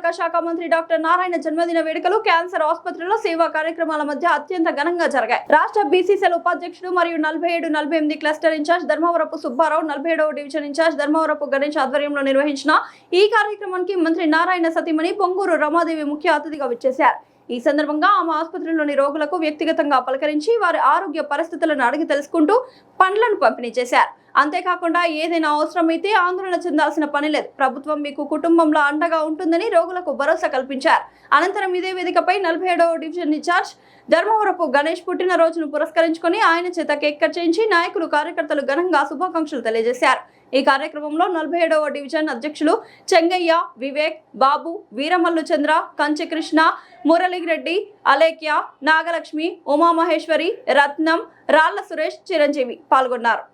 పురపాలక శాఖ మంత్రి డాక్టర్ నారాయణ జన్మదిన వేడుకలు క్యాన్సర్ ఆసుపత్రిలో సేవా కార్యక్రమాల మధ్య అత్యంత ఘనంగా జరిగాయి. రాష్ట్ర బీసీసీఎల్ ఉపాధ్యక్షుడు మరియు 47-48 క్లస్టర్ ఇన్ఛార్జ్ ధర్మవరపు సుబ్బారావు, 47వ డివిజన్ ఇన్ఛార్జ్ ధర్మవరపు గణేష్ ఆధ్వర్యంలో నిర్వహించిన ఈ కార్యక్రమానికి మంత్రి నారాయణ సతీమణి పొంగూరు రమాదేవి ముఖ్య అతిథిగా విచ్చేశారు. ఈ సందర్భంగా ఆమె ఆసుపత్రిలోని రోగులకు వ్యక్తిగతంగా పలకరించి వారి ఆరోగ్య పరిస్థితులను అడిగి తెలుసుకుంటూ పండ్లను పంపిణీ చేశారు. అంతేకాకుండా ఏదైనా అవసరమైతే ఆందోళన చెందాల్సిన పని లేదు, ప్రభుత్వం మీకు కుటుంబంలో అండగా ఉంటుందని రోగులకు భరోసా కల్పించారు. అనంతరం ఇదే వేదికపై 47వ డివిజన్ ఇన్ఛార్జ్ ధర్మవరపు గణేష్ పుట్టినరోజును పురస్కరించుకొని ఆయన చేత కేక్ కట్ చేయించి నాయకులు కార్యకర్తలు ఘనంగా శుభాకాంక్షలు తెలియజేశారు. ఈ కార్యక్రమంలో 47వ డివిజన్ అధ్యక్షులు చెంగయ్య, వివేక్, బాబు, వీరమల్లు చంద్ర, కంచె కృష్ణ, మురళిరెడ్డి, అలేఖ్య, నాగలక్ష్మి, ఉమామహేశ్వరి, రత్నం, రాళ్ల సురేష్, చిరంజీవి పాల్గొన్నారు.